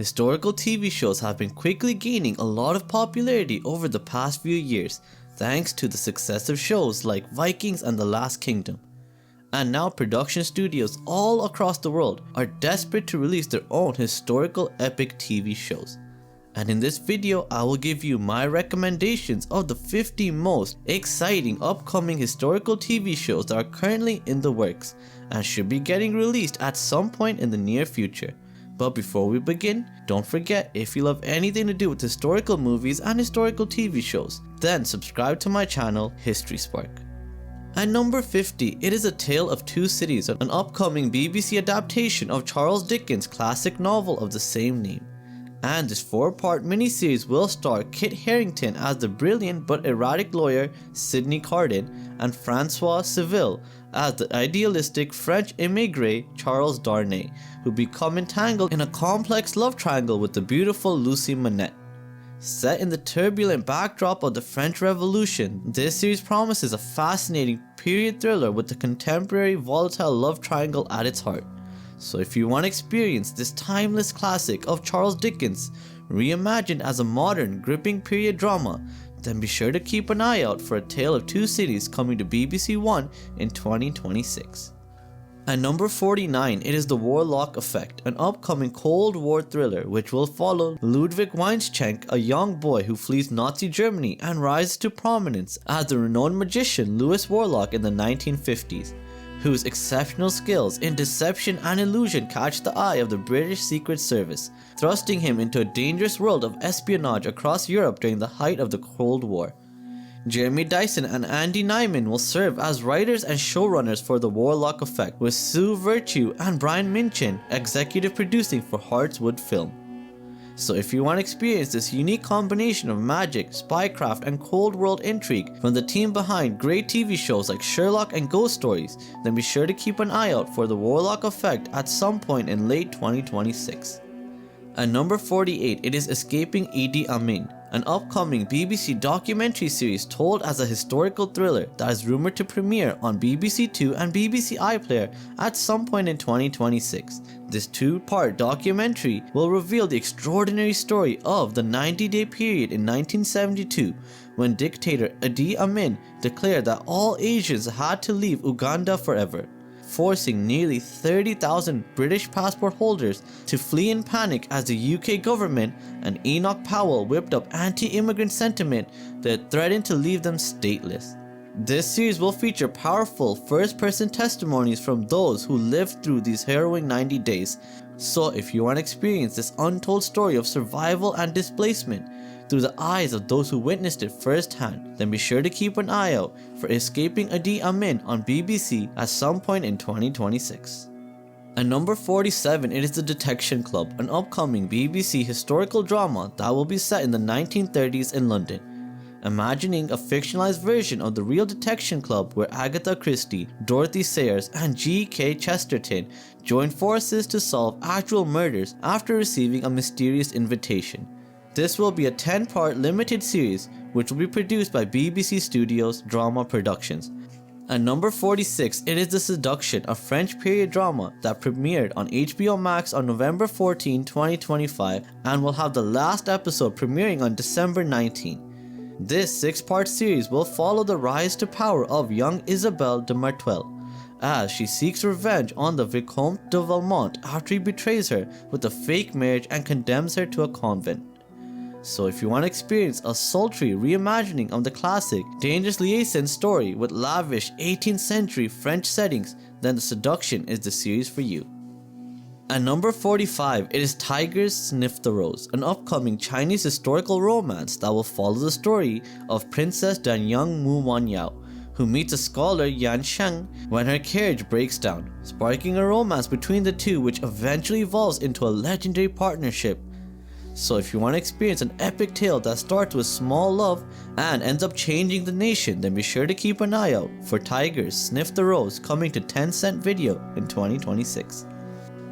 Historical TV shows have been quickly gaining a lot of popularity over the past few years, thanks to the success of shows like Vikings and The Last Kingdom. And now production studios all across the world are desperate to release their own historical epic TV shows. And in this video, I will give you my recommendations of the 50 most exciting upcoming historical TV shows that are currently in the works and should be getting released at some point in the near future. But before we begin, don't forget, if you love anything to do with historical movies and historical TV shows, then subscribe to my channel, History Spark. At number 50, it is A Tale of Two Cities, an upcoming BBC adaptation of Charles Dickens' classic novel of the same name. And this 4-part miniseries will star Kit Harington as the brilliant but erratic lawyer Sidney Carden and Francois Civil as the idealistic French émigré Charles Darnay, who become entangled in a complex love triangle with the beautiful Lucy Manette. Set in the turbulent backdrop of the French Revolution, this series promises a fascinating period thriller with the contemporary volatile love triangle at its heart. So if you want to experience this timeless classic of Charles Dickens, reimagined as a modern, gripping period drama, then be sure to keep an eye out for A Tale of Two Cities coming to BBC One in 2026. At number 49, it is The Warlock Effect, an upcoming Cold War thriller which will follow Ludwig Weinschenk, a young boy who flees Nazi Germany and rises to prominence as the renowned magician Louis Warlock in the 1950s. Whose exceptional skills in deception and illusion catch the eye of the British Secret Service, thrusting him into a dangerous world of espionage across Europe during the height of the Cold War. Jeremy Dyson and Andy Nyman will serve as writers and showrunners for The Warlock Effect, with Sue Virtue and Brian Minchin executive producing for Heartswood Film. So if you want to experience this unique combination of magic, spycraft and cold world intrigue from the team behind great TV shows like Sherlock and Ghost Stories, then be sure to keep an eye out for The Warlock Effect at some point in late 2026. At number 48, it is Escaping Idi Amin, an upcoming BBC documentary series told as a historical thriller that is rumored to premiere on BBC Two and BBC iPlayer at some point in 2026. This 2-part documentary will reveal the extraordinary story of the 90-day period in 1972 when dictator Idi Amin declared that all Asians had to leave Uganda forever, forcing nearly 30,000 British passport holders to flee in panic as the UK government and Enoch Powell whipped up anti-immigrant sentiment that threatened to leave them stateless. This series will feature powerful first-person testimonies from those who lived through these harrowing 90 days. So if you want to experience this untold story of survival and displacement through the eyes of those who witnessed it firsthand, then be sure to keep an eye out for Escaping Idi Amin on BBC at some point in 2026. At number 47, it is The Detection Club, an upcoming BBC historical drama that will be set in the 1930s in London. Imagining a fictionalized version of the real Detection Club where Agatha Christie, Dorothy Sayers and G.K. Chesterton join forces to solve actual murders after receiving a mysterious invitation. This will be a 10-part limited series which will be produced by BBC Studios Drama Productions. At number 46, it is The Seduction, a French period drama that premiered on HBO Max on November 14, 2025 and will have the last episode premiering on December 19. This 6-part series will follow the rise to power of young Isabelle de Martel, as she seeks revenge on the Vicomte de Valmont after he betrays her with a fake marriage and condemns her to a convent. So if you want to experience a sultry reimagining of the classic Dangerous Liaison story with lavish 18th century French settings, then The Seduction is the series for you. At number 45, it is Tigers Sniff the Rose, an upcoming Chinese historical romance that will follow the story of Princess Danyang Mu Wanyao, who meets a scholar Yan Sheng when her carriage breaks down, sparking a romance between the two which eventually evolves into a legendary partnership. So if you want to experience an epic tale that starts with small love and ends up changing the nation, then be sure to keep an eye out for Tigers Sniff the Rose coming to Tencent Video in 2026.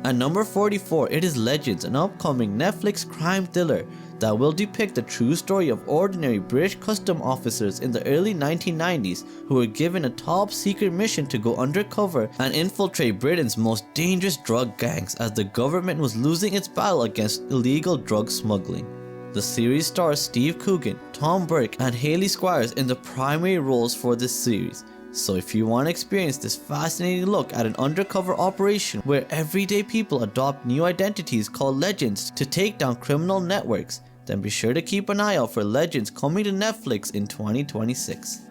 At number 44, it is Legends, an upcoming Netflix crime thriller that will depict the true story of ordinary British custom officers in the early 1990s who were given a top secret mission to go undercover and infiltrate Britain's most dangerous drug gangs as the government was losing its battle against illegal drug smuggling. The series stars Steve Coogan, Tom Burke, and Hayley Squires in the primary roles for this series. So if you want to experience this fascinating look at an undercover operation where everyday people adopt new identities called Legends to take down criminal networks, then be sure to keep an eye out for Legends coming to Netflix in 2026.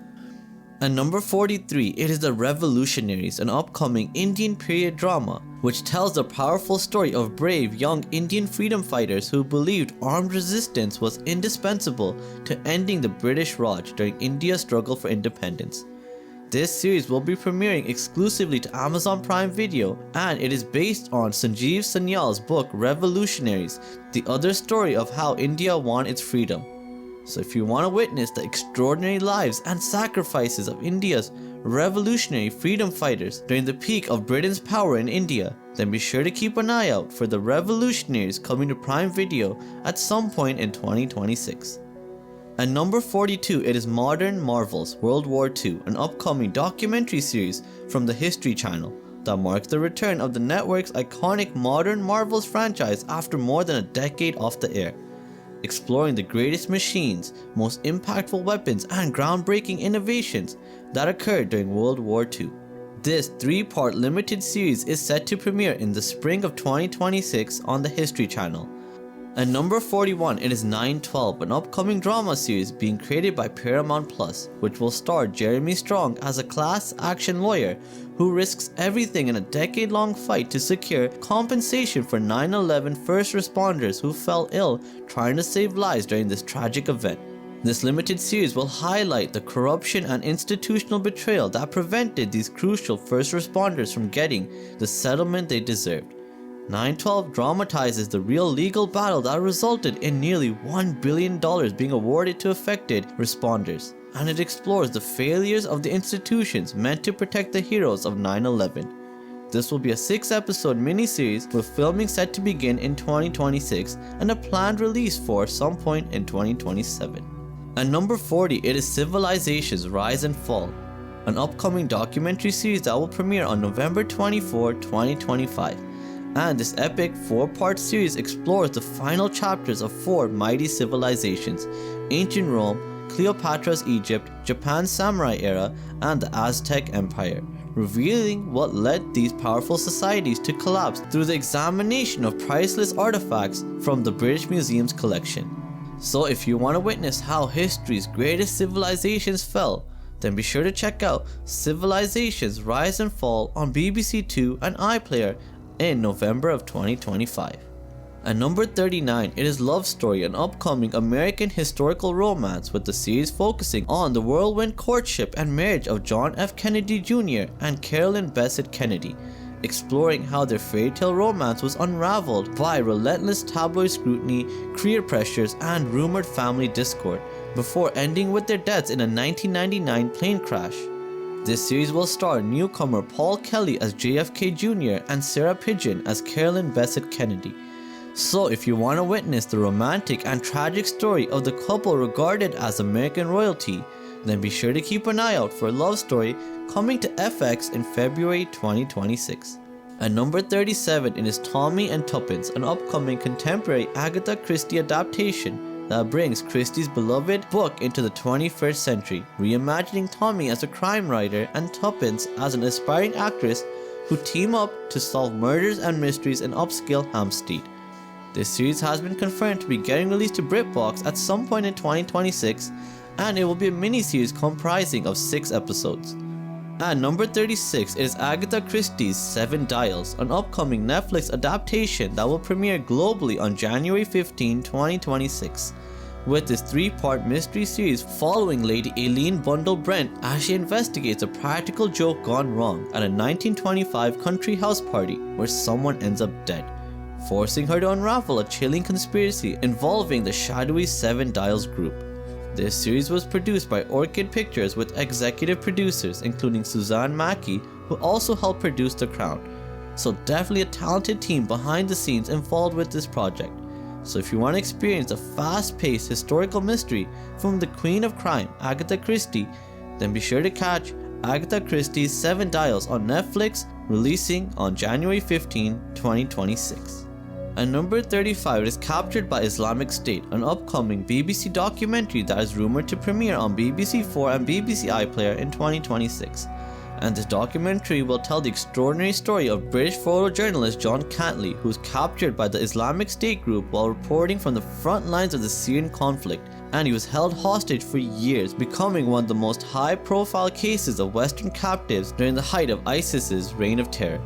At number 43, it is The Revolutionaries, an upcoming Indian period drama, which tells the powerful story of brave young Indian freedom fighters who believed armed resistance was indispensable to ending the British Raj during India's struggle for independence. This series will be premiering exclusively to Amazon Prime Video, and it is based on Sanjeev Sanyal's book Revolutionaries, the other story of how India won its freedom. So if you want to witness the extraordinary lives and sacrifices of India's revolutionary freedom fighters during the peak of Britain's power in India, then be sure to keep an eye out for The Revolutionaries coming to Prime Video at some point in 2026. At number 42, it is Modern Marvels World War II, an upcoming documentary series from the History Channel that marks the return of the network's iconic Modern Marvels franchise after more than a decade off the air, exploring the greatest machines, most impactful weapons, and groundbreaking innovations that occurred during World War II. This 3-part limited series is set to premiere in the spring of 2026 on the History Channel. At number 41, it is 9/12, an upcoming drama series being created by Paramount Plus, which will star Jeremy Strong as a class action lawyer who risks everything in a decade-long fight to secure compensation for 9/11 first responders who fell ill trying to save lives during this tragic event. This limited series will highlight the corruption and institutional betrayal that prevented these crucial first responders from getting the settlement they deserved. 9/12 dramatizes the real legal battle that resulted in nearly $1 billion being awarded to affected responders, and it explores the failures of the institutions meant to protect the heroes of 9/11. This will be a 6-episode miniseries with filming set to begin in 2026 and a planned release for some point in 2027. At number 40, it is Civilisations Rise and Fall, an upcoming documentary series that will premiere on November 24, 2025. And this epic 4-part series explores the final chapters of 4 mighty civilizations: ancient Rome, Cleopatra's Egypt, Japan's samurai era, and the Aztec Empire, revealing what led these powerful societies to collapse through the examination of priceless artifacts from the British Museum's collection. So if you want to witness how history's greatest civilizations fell, then be sure to check out Civilisations Rise and Fall on BBC Two and iPlayer in November of 2025. At number 39, it is Love Story, an upcoming American historical romance with the series focusing on the whirlwind courtship and marriage of John F. Kennedy Jr. and Carolyn Bessette Kennedy, exploring how their fairy tale romance was unraveled by relentless tabloid scrutiny, career pressures, and rumored family discord, before ending with their deaths in a 1999 plane crash. This series will star newcomer Paul Kelly as JFK Jr. and Sarah Pidgeon as Carolyn Bessette Kennedy. So if you want to witness the romantic and tragic story of the couple regarded as American royalty, then be sure to keep an eye out for Love Story coming to FX in February 2026. At number 37, it is Tommy and Tuppence, an upcoming contemporary Agatha Christie adaptation that brings Christie's beloved book into the 21st century, reimagining Tommy as a crime writer and Tuppence as an aspiring actress who team up to solve murders and mysteries in upscale Hampstead. This series has been confirmed to be getting released to BritBox at some point in 2026, and it will be a mini-series comprising of 6 episodes. At number 36 is Agatha Christie's 7 Dials, an upcoming Netflix adaptation that will premiere globally on January 15, 2026. With this 3-part mystery series following Lady Aileen Bundle Brent as she investigates a practical joke gone wrong at a 1925 country house party where someone ends up dead, forcing her to unravel a chilling conspiracy involving the shadowy 7 Dials group. This series was produced by Orchid Pictures with executive producers including Suzanne Mackey, who also helped produce The Crown. so definitely a talented team behind the scenes involved with this project. So if you want to experience a fast-paced historical mystery from the Queen of Crime, Agatha Christie, then be sure to catch Agatha Christie's 7 Dials on Netflix, releasing on January 15, 2026. And number 35 is Captured by Islamic State, an upcoming BBC documentary that is rumored to premiere on BBC 4 and BBC iPlayer in 2026. And this documentary will tell the extraordinary story of British photojournalist John Cantley, who was captured by the Islamic State group while reporting from the front lines of the Syrian conflict, and he was held hostage for years, becoming one of the most high-profile cases of Western captives during the height of ISIS's reign of terror.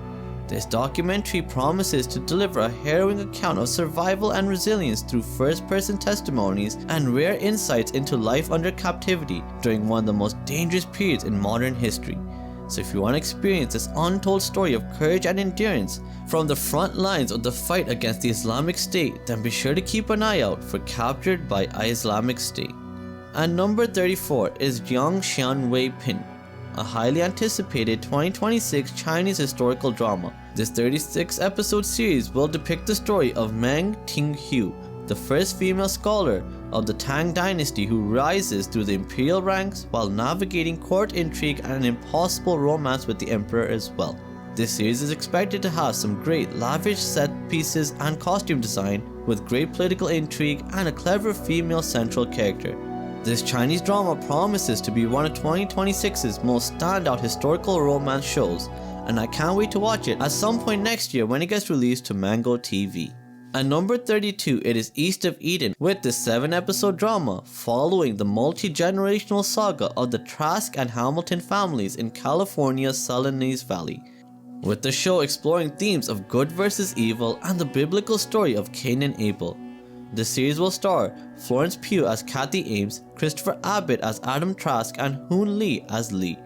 This documentary promises to deliver a harrowing account of survival and resilience through first-person testimonies and rare insights into life under captivity during one of the most dangerous periods in modern history. So if you want to experience this untold story of courage and endurance from the front lines of the fight against the Islamic State, then be sure to keep an eye out for Captured by Islamic State. And number 34 is Jiang Shan Wei Pin, a highly anticipated 2026 Chinese historical drama. This 36-episode series will depict the story of Meng Tinghu, the first female scholar of the Tang dynasty who rises through the imperial ranks while navigating court intrigue and an impossible romance with the emperor as well. This series is expected to have some great lavish set pieces and costume design, with great political intrigue and a clever female central character. This Chinese drama promises to be one of 2026's most standout historical romance shows, and I can't wait to watch it at some point next year when it gets released to Mango TV. At number 32, it is East of Eden, with this 7-episode drama following the multi-generational saga of the Trask and Hamilton families in California's Salinas Valley, with the show exploring themes of good versus evil and the biblical story of Cain and Abel. The series will star Florence Pugh as Kathy Ames, Christopher Abbott as Adam Trask, and Hoon Lee as Lee.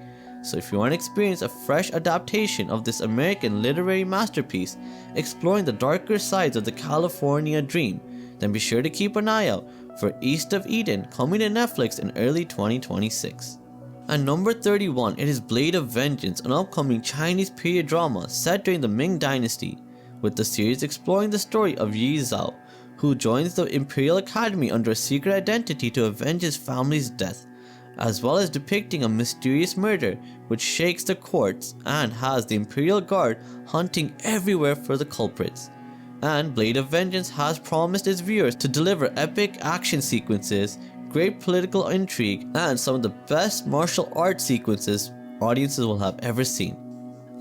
So if you want to experience a fresh adaptation of this American literary masterpiece exploring the darker sides of the California dream, then be sure to keep an eye out for East of Eden, coming to Netflix in early 2026. At number 31, it is Blade of Vengeance, an upcoming Chinese period drama set during the Ming Dynasty, with the series exploring the story of Yi Zhao, who joins the Imperial Academy under a secret identity to avenge his family's death, as well as depicting a mysterious murder which shakes the courts and has the Imperial Guard hunting everywhere for the culprits. And Blade of Vengeance has promised its viewers to deliver epic action sequences, great political intrigue, and some of the best martial arts sequences audiences will have ever seen.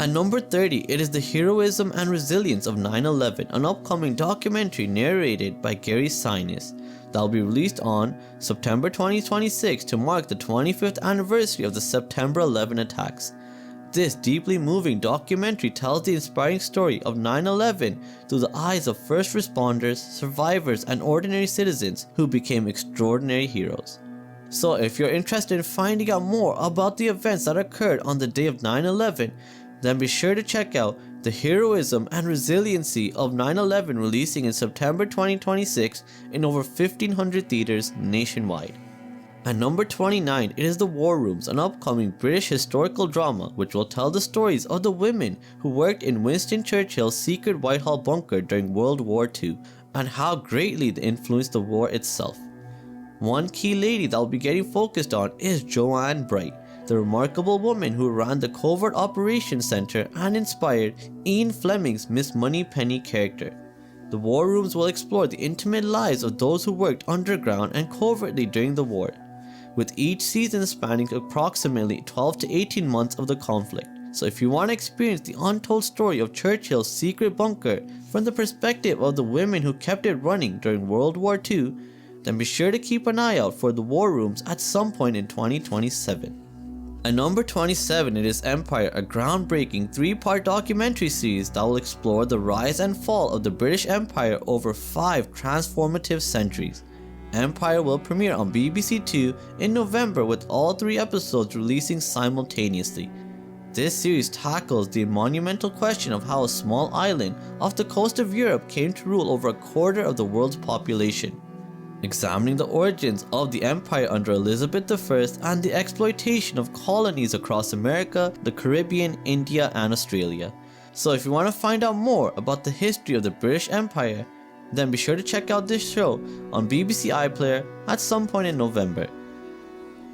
At number 30, it is the Heroism and Resilience of 9/11, an upcoming documentary narrated by Gary Sinise that will be released on September 2026 to mark the 25th anniversary of the September 11 attacks. This deeply moving documentary tells the inspiring story of 9/11 through the eyes of first responders, survivors, and ordinary citizens who became extraordinary heroes. So if you're interested in finding out more about the events that occurred on the day of 9/11, then be sure to check out the Heroism and Resiliency of 9/11, releasing in September 2026 in over 1,500 theaters nationwide. At number 29, it is The War Rooms, an upcoming British historical drama which will tell the stories of the women who worked in Winston Churchill's secret Whitehall bunker during World War II and how greatly they influenced the war itself. One key lady that will be getting focused on is Joanne Bright, the remarkable woman who ran the Covert Operations Center and inspired Ian Fleming's Miss Moneypenny character. The War Rooms will explore the intimate lives of those who worked underground and covertly during the war, with each season spanning approximately 12 to 18 months of the conflict. So if you want to experience the untold story of Churchill's secret bunker from the perspective of the women who kept it running during World War II, then be sure to keep an eye out for The War Rooms at some point in 2027. At number 27, it is Empire, a groundbreaking 3-part documentary series that will explore the rise and fall of the British Empire over 5 transformative centuries. Empire will premiere on BBC 2 in November, with all 3 episodes releasing simultaneously. This series tackles the monumental question of how a small island off the coast of Europe came to rule over a quarter of the world's population, examining the origins of the empire under Elizabeth I and the exploitation of colonies across America, the Caribbean, India, and Australia. So if you want to find out more about the history of the British Empire, then be sure to check out this show on BBC iPlayer at some point in November.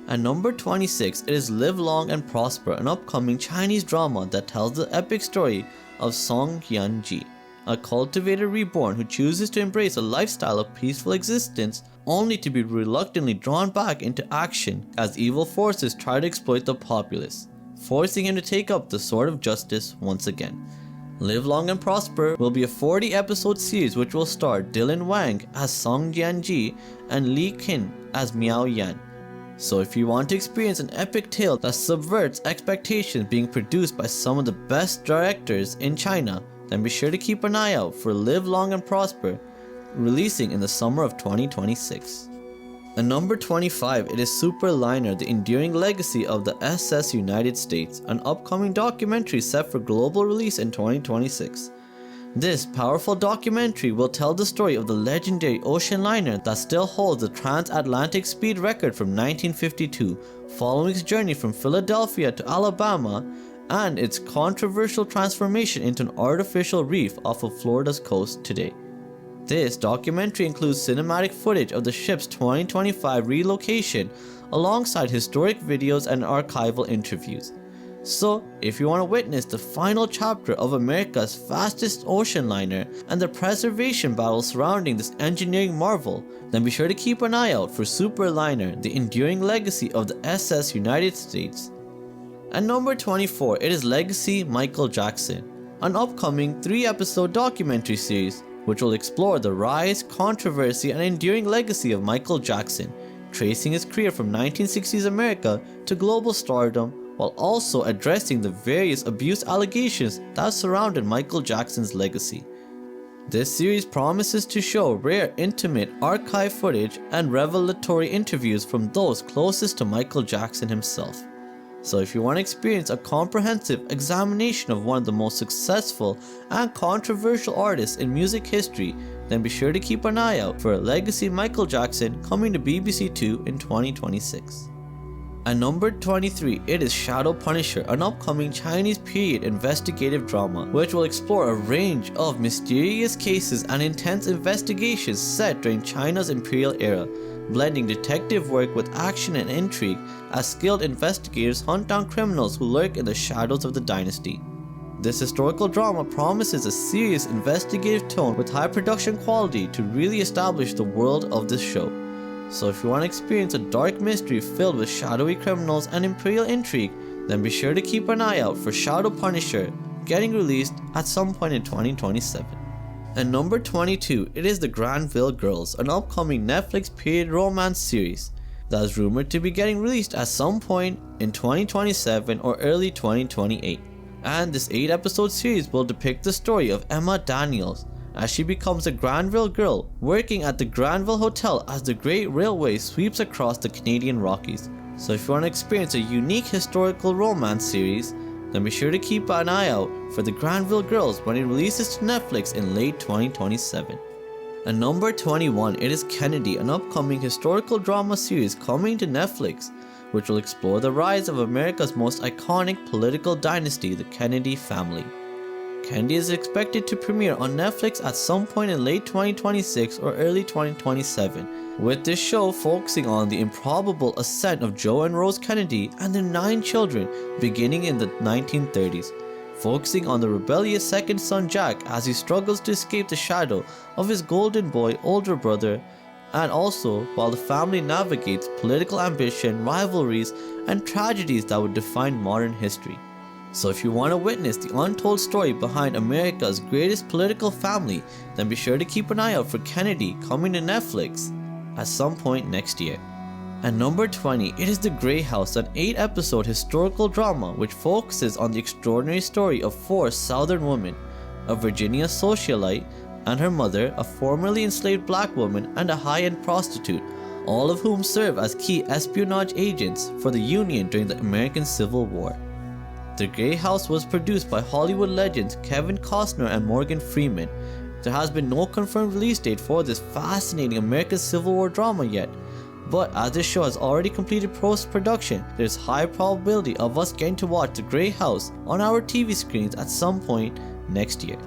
At number 26, it is Live Long and Prosper, an upcoming Chinese drama that tells the epic story of Song Hyun-ji, a cultivator reborn who chooses to embrace a lifestyle of peaceful existence only to be reluctantly drawn back into action as evil forces try to exploit the populace, forcing him to take up the sword of justice once again. Live Long and Prosper will be a 40-episode series which will star Dylan Wang as Song Jian-ji and Li Qin as Miao Yan. So if you want to experience an epic tale that subverts expectations being produced by some of the best directors in China, then be sure to keep an eye out for Live Long and Prosper, releasing in the summer of 2026. At number 25, it is Superliner, the enduring legacy of the SS United States, an upcoming documentary set for global release in 2026. This powerful documentary will tell the story of the legendary ocean liner that still holds the transatlantic speed record from 1952, following its journey from Philadelphia to Alabama and its controversial transformation into an artificial reef off of Florida's coast today. This documentary includes cinematic footage of the ship's 2025 relocation alongside historic videos and archival interviews. So, if you want to witness the final chapter of America's fastest ocean liner and the preservation battle surrounding this engineering marvel, then be sure to keep an eye out for Superliner, the enduring legacy of the SS United States. At number 24, it is Legacy Michael Jackson, an upcoming 3-episode documentary series which will explore the rise, controversy, and enduring legacy of Michael Jackson, tracing his career from 1960s America to global stardom, while also addressing the various abuse allegations that surrounded Michael Jackson's legacy. This series promises to show rare, intimate archive footage and revelatory interviews from those closest to Michael Jackson himself. So if you want to experience a comprehensive examination of one of the most successful and controversial artists in music history, then be sure to keep an eye out for Legacy Michael Jackson coming to BBC 2 in 2026. At number 23, it is Shadow Punisher, an upcoming Chinese period investigative drama which will explore a range of mysterious cases and intense investigations set during China's imperial era, blending detective work with action and intrigue as skilled investigators hunt down criminals who lurk in the shadows of the dynasty. This historical drama promises a serious investigative tone with high production quality to really establish the world of this show. So if you want to experience a dark mystery filled with shadowy criminals and imperial intrigue, then be sure to keep an eye out for Shadow Punisher, getting released at some point in 2027. At number 22, it is the Granville Girls, an upcoming Netflix period romance series that is rumored to be getting released at some point in 2027 or early 2028. And this 8-episode series will depict the story of Emma Daniels as she becomes a Granville girl working at the Granville Hotel as the Great Railway sweeps across the Canadian Rockies. So if you want to experience a unique historical romance series, then be sure to keep an eye out for the Granville Girls when it releases to Netflix in late 2027. At number 21, it is Kennedy, an upcoming historical drama series coming to Netflix, which will explore the rise of America's most iconic political dynasty, the Kennedy family. Kennedy is expected to premiere on Netflix at some point in late 2026 or early 2027, with this show focusing on the improbable ascent of Joe and Rose Kennedy and their 9 children beginning in the 1930s, focusing on the rebellious second son Jack as he struggles to escape the shadow of his golden boy older brother, and also while the family navigates political ambition, rivalries, and tragedies that would define modern history. So if you want to witness the untold story behind America's greatest political family, then be sure to keep an eye out for Kennedy coming to Netflix at some point next year. At number 20, it is The Grey House, an 8-episode historical drama which focuses on the extraordinary story of 4 Southern women, a Virginia socialite and her mother, a formerly enslaved black woman, and a high-end prostitute, all of whom serve as key espionage agents for the Union during the American Civil War. The Grey House was produced by Hollywood legends Kevin Costner and Morgan Freeman. There has been no confirmed release date for this fascinating American Civil War drama yet, but as this show has already completed post-production, there is high probability of us getting to watch The Grey House on our TV screens at some point next year.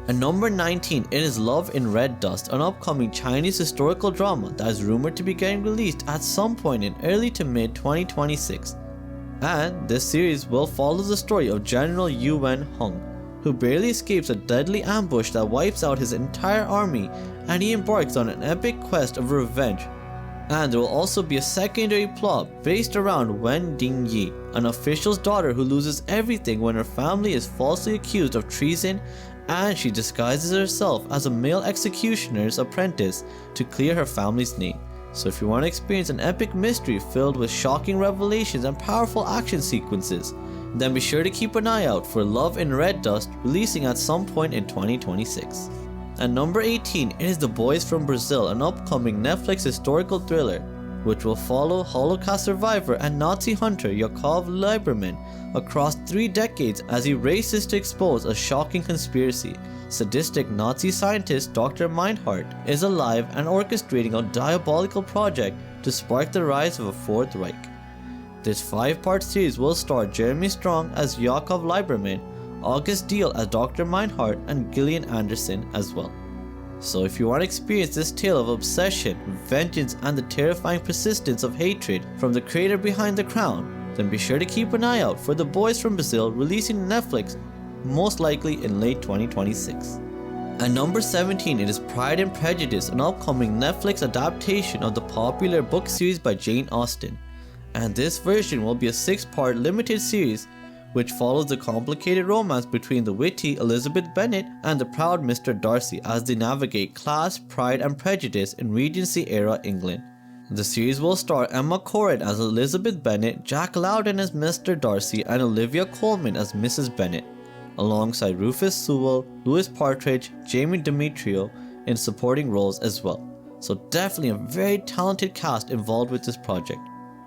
At number 19, it is Love in Red Dust, an upcoming Chinese historical drama that is rumored to be getting released at some point in early to mid 2026. And this series will follow the story of General Yuan Hung, who barely escapes a deadly ambush that wipes out his entire army, and he embarks on an epic quest of revenge. And there will also be a secondary plot based around Wen Dingyi, an official's daughter who loses everything when her family is falsely accused of treason, and she disguises herself as a male executioner's apprentice to clear her family's name. So if you want to experience an epic mystery filled with shocking revelations and powerful action sequences, then be sure to keep an eye out for Love in Red Dust, releasing at some point in 2026. At number 18, it is The Boys from Brazil, an upcoming Netflix historical thriller, which will follow Holocaust survivor and Nazi hunter Yakov Lieberman across 3 decades as he races to expose a shocking conspiracy. Sadistic Nazi scientist Dr. Meinhardt is alive and orchestrating a diabolical project to spark the rise of a Fourth Reich. This 5-part series will star Jeremy Strong as Yakov Lieberman, August Diehl as Dr. Meinhardt, and Gillian Anderson as well. So if you want to experience this tale of obsession, vengeance, and the terrifying persistence of hatred from the creator behind The Crown, then be sure to keep an eye out for The Boys from Brazil, releasing on Netflix most likely in late 2026. At number 17, it is Pride and Prejudice, an upcoming Netflix adaptation of the popular book series by Jane Austen. And this version will be a 6-part limited series which follows the complicated romance between the witty Elizabeth Bennet and the proud Mr. Darcy as they navigate class, pride, and prejudice in Regency-era England. The series will star Emma Corrin as Elizabeth Bennet, Jack Lowden as Mr. Darcy, and Olivia Colman as Mrs. Bennet, alongside Rufus Sewell, Louis Partridge, Jamie Demetriou in supporting roles as well. So definitely a very talented cast involved with this project.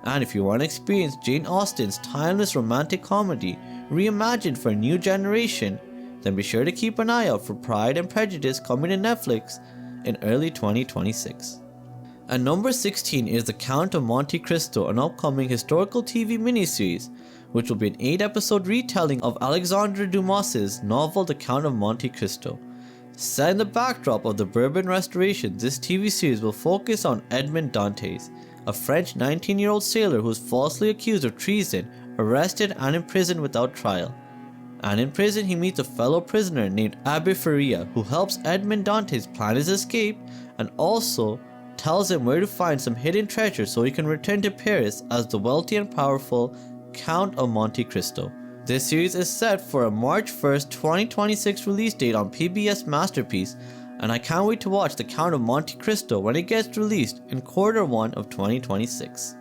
And if you want to experience Jane Austen's timeless romantic comedy reimagined for a new generation, then be sure to keep an eye out for Pride and Prejudice coming to Netflix in early 2026. At number 16 is The Count of Monte Cristo, an upcoming historical TV miniseries, which will be an 8-episode retelling of Alexandre Dumas's novel The Count of Monte Cristo. Set in the backdrop of the Bourbon Restoration, this TV series will focus on Edmond Dantes, a French 19-year-old sailor who is falsely accused of treason, arrested and imprisoned without trial. And in prison he meets a fellow prisoner named Abbe Faria, who helps Edmond Dantes plan his escape and also tells him where to find some hidden treasure so he can return to Paris as the wealthy and powerful Count of Monte Cristo. This series is set for a March 1st, 2026 release date on PBS Masterpiece, and I can't wait to watch The Count of Monte Cristo when it gets released in Q1 of 2026.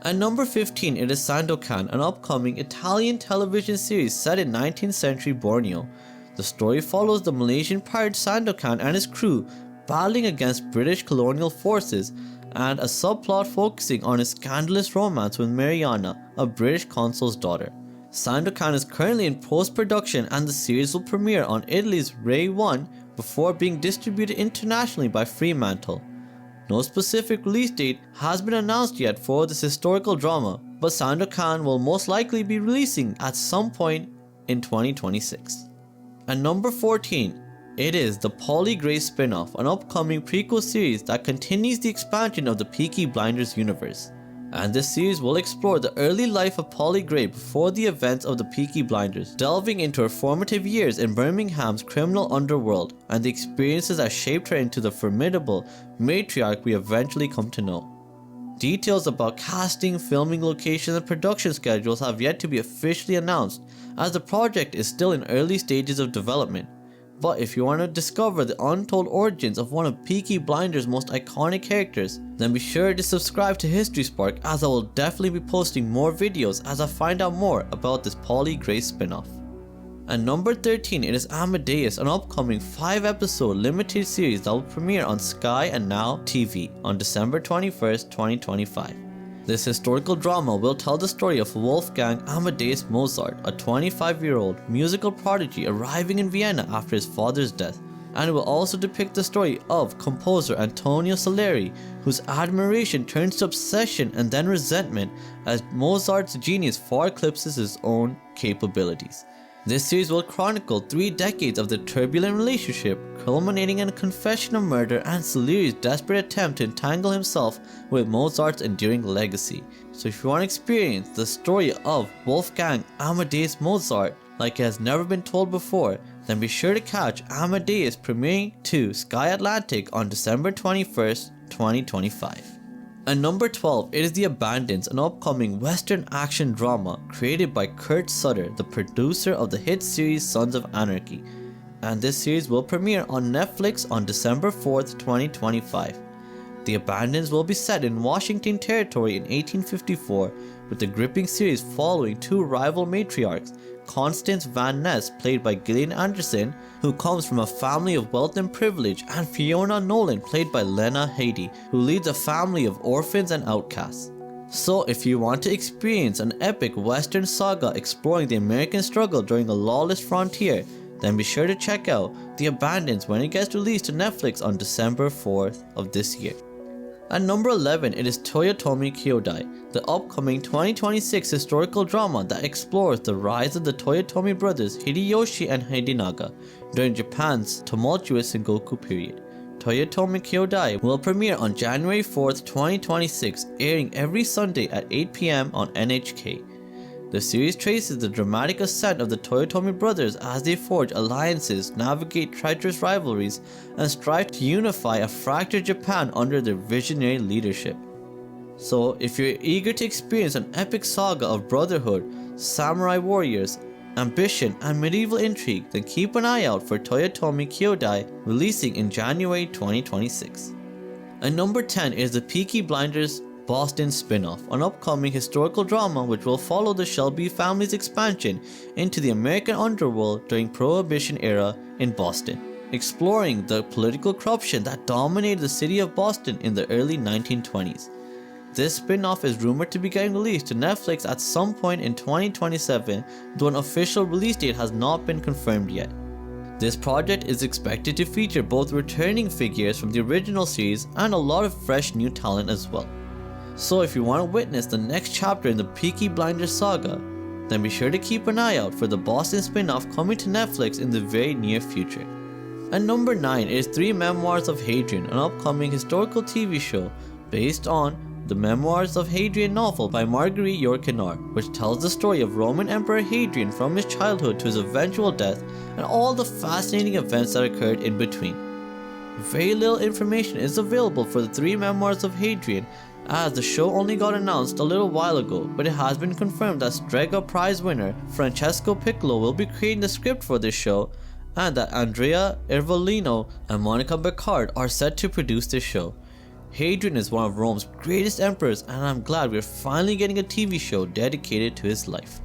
At number 15, it is Sandokan, an upcoming Italian television series set in 19th century Borneo. The story follows the Malaysian pirate Sandokan and his crew battling against British colonial forces, and a subplot focusing on his scandalous romance with Mariana, a British consul's daughter. Sandokan is currently in post-production and the series will premiere on Italy's Rai 1 before being distributed internationally by Fremantle. No specific release date has been announced yet for this historical drama, but Sandokan will most likely be releasing at some point in 2026. At number 14, it is the Polly Gray spin-off, an upcoming prequel series that continues the expansion of the Peaky Blinders universe. And this series will explore the early life of Polly Gray before the events of the Peaky Blinders, delving into her formative years in Birmingham's criminal underworld and the experiences that shaped her into the formidable matriarch we eventually come to know. Details about casting, filming locations, and production schedules have yet to be officially announced, as the project is still in early stages of development. But if you want to discover the untold origins of one of Peaky Blinders' most iconic characters, then be sure to subscribe to History Spark, as I will definitely be posting more videos as I find out more about this Polly Gray spin-off. At number 13, it is Amadeus, an upcoming 5-episode limited series that will premiere on Sky and Now TV on December 21st, 2025. This historical drama will tell the story of Wolfgang Amadeus Mozart, a 25-year-old musical prodigy arriving in Vienna after his father's death, and it will also depict the story of composer Antonio Salieri, whose admiration turns to obsession and then resentment as Mozart's genius far eclipses his own capabilities. This series will chronicle 3 decades of the turbulent relationship, culminating in a confession of murder and Salieri's desperate attempt to entangle himself with Mozart's enduring legacy. So if you want to experience the story of Wolfgang Amadeus Mozart like it has never been told before, then be sure to catch Amadeus premiering to Sky Atlantic on December 21st, 2025. At number 12, it is The Abandons, an upcoming Western action drama created by Kurt Sutter, the producer of the hit series Sons of Anarchy. And this series will premiere on Netflix on December 4th, 2025. The Abandons will be set in Washington Territory in 1854, with the gripping series following 2 rival matriarchs, Constance Van Ness, played by Gillian Anderson, who comes from a family of wealth and privilege, and Fiona Nolan, played by Lena Headey, who leads a family of orphans and outcasts. So if you want to experience an epic Western saga exploring the American struggle during a lawless frontier, then be sure to check out The Abandons when it gets released to Netflix on December 4th of this year. At number 11, it is Toyotomi Kyodai, the upcoming 2026 historical drama that explores the rise of the Toyotomi brothers Hideyoshi and Hidinaga during Japan's tumultuous Sengoku period. Toyotomi Kyodai will premiere on January 4th, 2026, airing every Sunday at 8 p.m. on NHK. The series traces the dramatic ascent of the Toyotomi brothers as they forge alliances, navigate treacherous rivalries, and strive to unify a fractured Japan under their visionary leadership. So, if you're eager to experience an epic saga of brotherhood, samurai warriors, ambition, and medieval intrigue, then keep an eye out for Toyotomi Kyodai, releasing in January 2026. At number 10 is the Peaky Blinders Boston spin-off, an upcoming historical drama which will follow the Shelby family's expansion into the American underworld during Prohibition era in Boston, exploring the political corruption that dominated the city of Boston in the early 1920s. This spin-off is rumored to be getting released to Netflix at some point in 2027, though an official release date has not been confirmed yet. This project is expected to feature both returning figures from the original series and a lot of fresh new talent as well. So if you want to witness the next chapter in the Peaky Blinders saga, then be sure to keep an eye out for the Boston spin-off coming to Netflix in the very near future. At number 9 is 3 Memoirs of Hadrian, an upcoming historical TV show based on the Memoirs of Hadrian novel by Marguerite Yourcenar, which tells the story of Roman Emperor Hadrian from his childhood to his eventual death and all the fascinating events that occurred in between. Very little information is available for the 3 Memoirs of Hadrian, as the show only got announced a little while ago, but it has been confirmed that Strega Prize winner Francesco Piccolo will be creating the script for this show, and that Andrea Ervolino and Monica Beccard are set to produce this show. Hadrian is one of Rome's greatest emperors, and I'm glad we're finally getting a TV show dedicated to his life.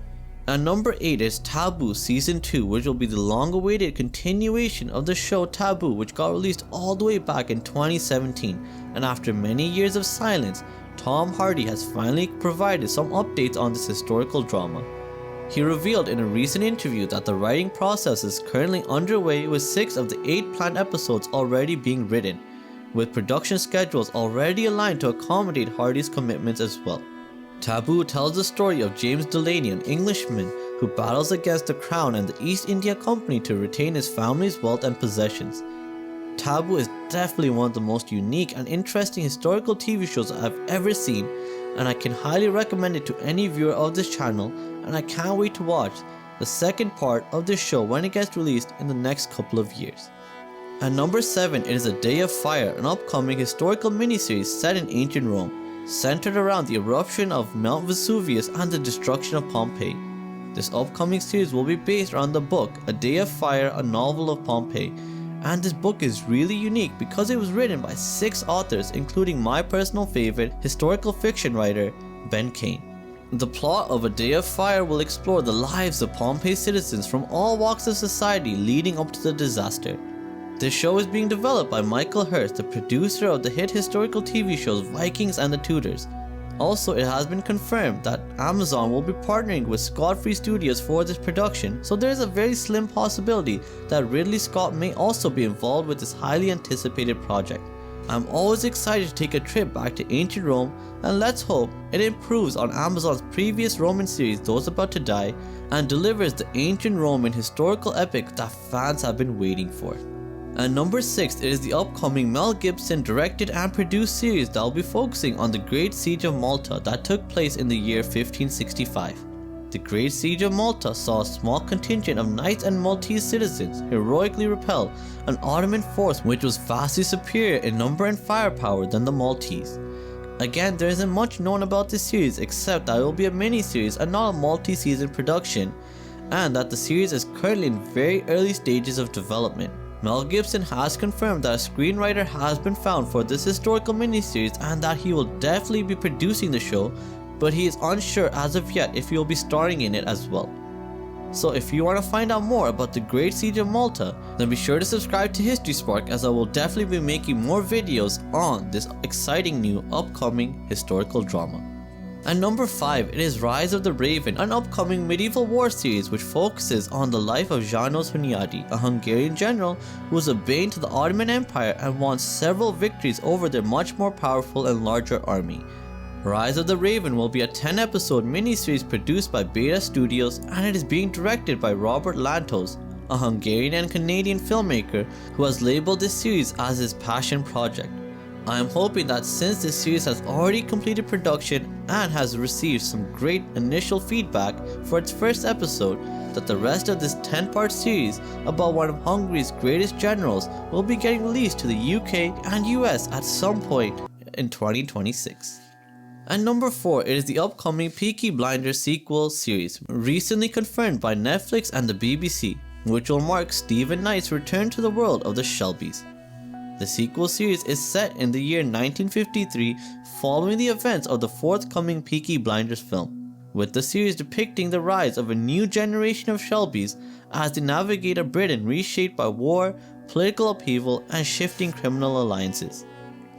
At number 8 is Taboo Season 2, which will be the long-awaited continuation of the show Taboo, which got released all the way back in 2017, and after many years of silence, Tom Hardy has finally provided some updates on this historical drama. He revealed in a recent interview that the writing process is currently underway, with 6 of the 8 planned episodes already being written, with production schedules already aligned to accommodate Hardy's commitments as well. Taboo tells the story of James Delaney, an Englishman who battles against the Crown and the East India Company to retain his family's wealth and possessions. Taboo is definitely one of the most unique and interesting historical TV shows I've ever seen, and I can highly recommend it to any viewer of this channel, and I can't wait to watch the second part of this show when it gets released in the next couple of years. At number 7, it is A Day of Fire, an upcoming historical miniseries set in ancient Rome, centered around the eruption of Mount Vesuvius and the destruction of Pompeii. This upcoming series will be based around the book A Day of Fire, a novel of Pompeii, and this book is really unique because it was written by 6 authors, including my personal favorite historical fiction writer, Ben Kane. The plot of A Day of Fire will explore the lives of Pompeii's citizens from all walks of society leading up to the disaster. This show is being developed by Michael Hurst, the producer of the hit historical TV shows Vikings and The Tudors. Also, it has been confirmed that Amazon will be partnering with Godfrey Studios for this production, so there is a very slim possibility that Ridley Scott may also be involved with this highly anticipated project. I'm always excited to take a trip back to ancient Rome, and let's hope it improves on Amazon's previous Roman series Those About to Die and delivers the ancient Roman historical epic that fans have been waiting for. And number 6 is the upcoming Mel Gibson directed and produced series that will be focusing on the Great Siege of Malta that took place in the year 1565. The Great Siege of Malta saw a small contingent of knights and Maltese citizens heroically repel an Ottoman force which was vastly superior in number and firepower than the Maltese. Again, there isn't much known about this series except that it will be a mini-series and not a multi-season production, and that the series is currently in very early stages of development. Mel Gibson has confirmed that a screenwriter has been found for this historical miniseries and that he will definitely be producing the show, but he is unsure as of yet if he will be starring in it as well. So if you want to find out more about the Great Siege of Malta, then be sure to subscribe to History Spark, as I will definitely be making more videos on this exciting new upcoming historical drama. And number 5, it is Rise of the Raven, an upcoming medieval war series which focuses on the life of János Hunyadi, a Hungarian general who was a bane to the Ottoman Empire and won several victories over their much more powerful and larger army. Rise of the Raven will be a 10-episode miniseries produced by Beta Studios, and it is being directed by Robert Lantos, a Hungarian and Canadian filmmaker who has labeled this series as his passion project. I am hoping that since this series has already completed production and has received some great initial feedback for its first episode, that the rest of this 10-part series about one of Hungary's greatest generals will be getting released to the UK and US at some point in 2026. And number 4, it is the upcoming Peaky Blinders sequel series, recently confirmed by Netflix and the BBC, which will mark Stephen Knight's return to the world of the Shelbys. The sequel series is set in the year 1953, following the events of the forthcoming Peaky Blinders film, with the series depicting the rise of a new generation of Shelbys as they navigate a Britain reshaped by war, political upheaval, and shifting criminal alliances.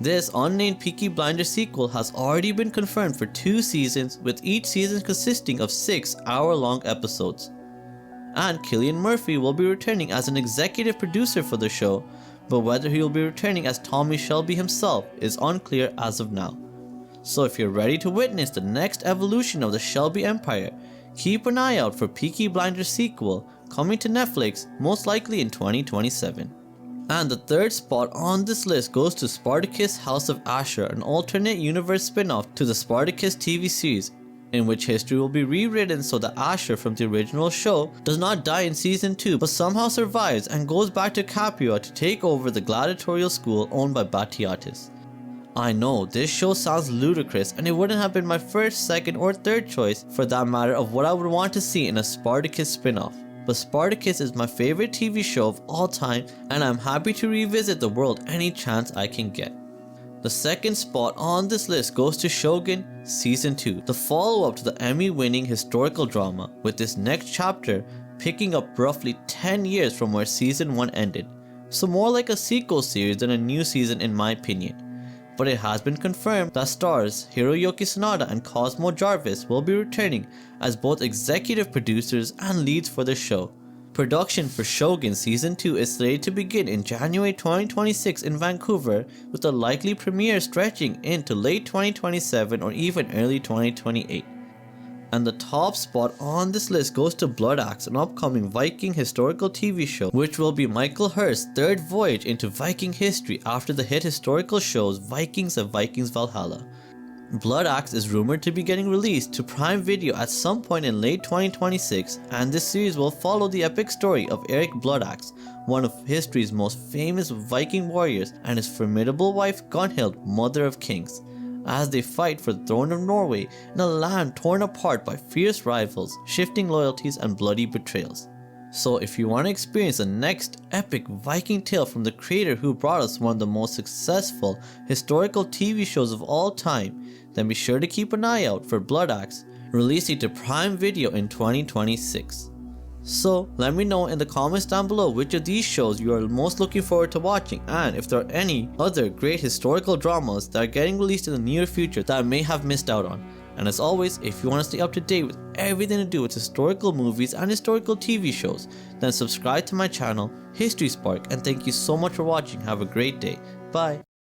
This unnamed Peaky Blinders sequel has already been confirmed for 2 seasons, with each season consisting of 6 hour-long episodes. And Cillian Murphy will be returning as an executive producer for the show, but whether he will be returning as Tommy Shelby himself is unclear as of now. So if you're ready to witness the next evolution of the Shelby Empire, keep an eye out for Peaky Blinders sequel coming to Netflix most likely in 2027. And the 3rd spot on this list goes to Spartacus House of Ashur, an alternate universe spin-off to the Spartacus TV series, in which history will be rewritten so that Ashur from the original show does not die in season 2 but somehow survives and goes back to Capua to take over the gladiatorial school owned by Batiatus. I know this show sounds ludicrous, and it wouldn't have been my first, second, or third choice for that matter of what I would want to see in a Spartacus spin-off. But Spartacus is my favorite TV show of all time, and I'm happy to revisit the world any chance I can get. The 2nd spot on this list goes to Shogun Season 2, the follow-up to the Emmy-winning historical drama, with this next chapter picking up roughly 10 years from where Season 1 ended. So more like a sequel series than a new season in my opinion. But it has been confirmed that stars Hiroyuki Sanada and Cosmo Jarvis will be returning as both executive producers and leads for the show. Production for Shogun Season 2 is slated to begin in January 2026 in Vancouver, with a likely premiere stretching into late 2027 or even early 2028. And the top spot on this list goes to Blood Axe, an upcoming Viking historical TV show, which will be Michael Hirst's 3rd voyage into Viking history after the hit historical shows Vikings and Vikings Valhalla. Blood Axe is rumored to be getting released to Prime Video at some point in late 2026, and this series will follow the epic story of Eric Bloodaxe, one of history's most famous Viking warriors, and his formidable wife Gunhild, Mother of Kings, as they fight for the throne of Norway in a land torn apart by fierce rivals, shifting loyalties, and bloody betrayals. So if you want to experience the next epic Viking tale from the creator who brought us one of the most successful historical TV shows of all time, then be sure to keep an eye out for Blood Axe, releasing to Prime Video in 2026. So let me know in the comments down below which of these shows you are most looking forward to watching, and if there are any other great historical dramas that are getting released in the near future that I may have missed out on. And as always, if you want to stay up to date with everything to do with historical movies and historical TV shows, then subscribe to my channel, History Spark, and thank you so much for watching. Have a great day. Bye.